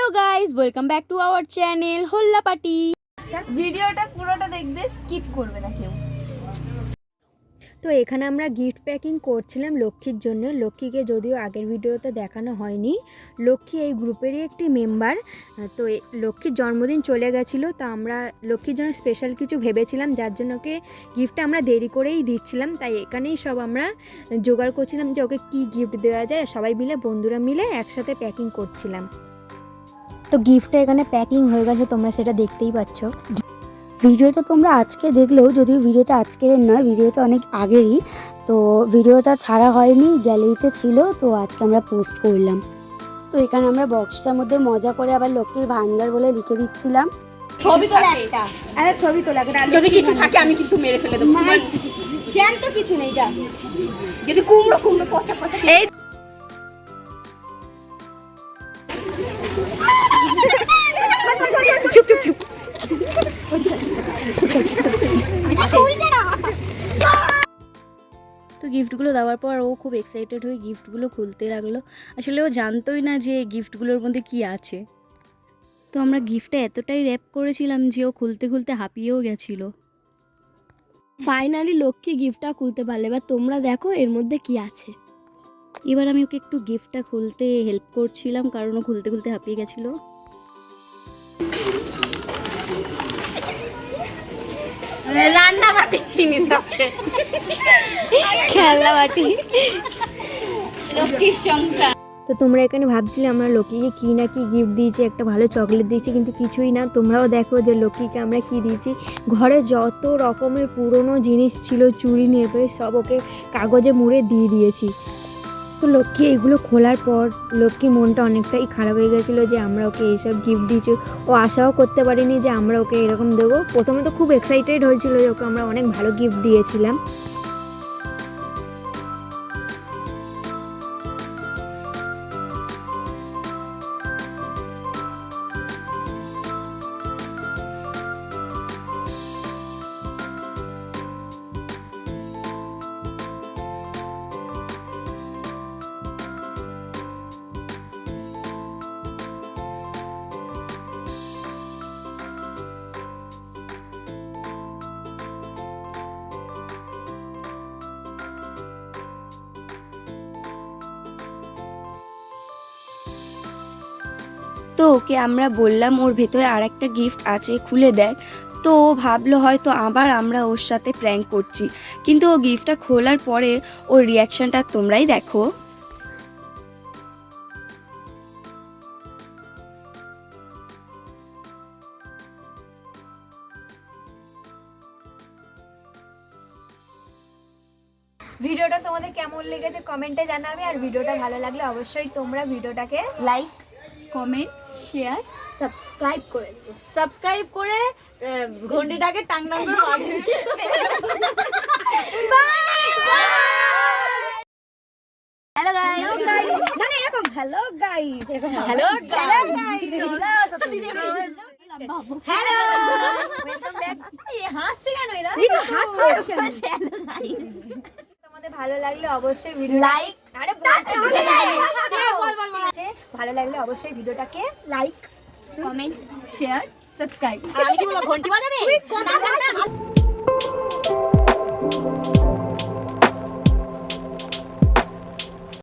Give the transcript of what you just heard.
Hello guys, welcome back to our channel holla party. ভিডিওটা পুরোটা দেখবে, স্কিপ করবে না কেউ। তো এখানে আমরা গিফট প্যাকিং করছিলাম লক্ষ্মীর জন্য। লক্ষ্মীকে যদিও আগের ভিডিওতে দেখানো হয়নি, লক্ষ্মী এই গ্রুপেরই একটি মেম্বার। তো লক্ষ্মীর জন্মদিন চলে গেছিলো, তো আমরা লক্ষ্মীর জন্য স্পেশাল কিছু ভেবেছিলাম, যার জন্য ওকে গিফটটা আমরা দেরি করেই দিচ্ছিলাম। তাই এখানেই সব আমরা জোগাড় করছিলাম যে ওকে কী গিফট দেওয়া যায়। সবাই মিলে, বন্ধুরা মিলে একসাথে প্যাকিং করছিলাম। তো গিফটটা এখানে প্যাকিং হয়ে গেছে, তোমরা সেটা দেখতেই পাচ্ছ। ভিডিওটা তোমরা আজকে দেখলেও, যদিও ভিডিওটা আজকের নয়, ভিডিওটা অনেক আগেরই। তো ভিডিওটা ছাড়া হয়নি, গ্যালারিতে ছিল, তো আজকে আমরা পোস্ট করলাম। তো এখানে আমরা বক্সটার মধ্যে মজা করে আবার লক্ষ্মীর ভান্ডার বলে লিখে দিচ্ছিলাম। ছবি তোলা একটা, আরে ছবি তোলা, যদি কিছু থাকে আমি কিন্তু মেরে ফেলে দেবো। জ্যান্ত কিছু নেই, যা যদি কুমড়ো কুমড়ো পচা পচা এই চুপ চুপ চুপ। তো গিফটগুলো দেওয়ার পর ও খুব এক্সাইটেড হয়ে গিফটগুলো খুলতে লাগলো। আসলে ও জানতোই না যে গিফটগুলোর মধ্যে কি আছে। তো আমরা গিফটটা এতটাই র্যাপ করেছিলাম যে ও খুলতে খুলতে হাঁপিয়েও গেছিলো। ফাইনালি লক্ষ্মী গিফটটা খুলতে পারলে। এবার তোমরা দেখো এর মধ্যে কি আছে। এবার আমি ওকে একটু গিফটটা খুলতে হেল্প করছিলাম, কারণ ও খুলতে খুলতে হাঁপিয়ে গেছিলো। রান্না বাটি জিনিস আছে, খেলনা বাটি। লক্ষ্মীর সংসার। তো তোমরা এখানে ভাবছিলে আমরা লক্ষ্মীকে কী না কি গিফট দিয়েছি, একটা ভালো চকলেট দিয়েছি, কিন্তু কিছুই না। তোমরাও দেখো যে লক্ষ্মীকে আমরা কি দিয়েছি। ঘরে যত রকমের পুরনো জিনিস ছিল, চুড়ি নিয়ে সব ওকে কাগজে মুড়ে দিয়ে দিয়েছি। তো লক্ষ্মী এগুলো খোলার পর লক্ষ্মীর মনটা অনেকটাই খারাপ হয়ে গেছিলো যে আমরা ওকে এইসব গিফট দিয়েছি। ও আশাও করতে পারিনি যে আমরা ওকে এরকম দেবো। প্রথমে তো খুব এক্সাইটেড হয়েছিল যে ওকে আমরা অনেক ভালো গিফট দিয়েছিলাম। তো ওকে আমরা বললাম ওর ভেতরে আর একটা গিফট আছে, খুলে দেখ। তো ও ভাবলো হয়তো আবার আমরা ওর সাথে প্র্যাঙ্ক করছি, কিন্তু ও গিফটটা খোলার পরে ওর রিয়াকশনটা তোমরাই দেখো। ভিডিওটা তোমাদের কেমন লেগেছে কমেন্টে জানাবে, আর ভিডিওটা ভালো লাগলে অবশ্যই তোমরা ভিডিওটাকে লাইক, কমেন্ট, শেয়ার, সাবস্ক্রাইব করে দিও। সাবস্ক্রাইব করে ঘন্টিটাকে টাং টাং করে বাজিয়ে হ্যালো গাইস, মানে এরকম হ্যালো গাইস, এরকম হ্যালো হ্যালো ওয়েলকাম ব্যাক। হাসছে কেন এরা? তোমাদের ভালো লাগলে অবশ্যই ভিডিও লাইক, আরে ভালো লাগলে অবশ্যই ভিডিওটাকে লাইক, কমেন্ট, শেয়ার, সাবস্ক্রাইব। আমি কি বলবো ঘন্টি বাজাবে?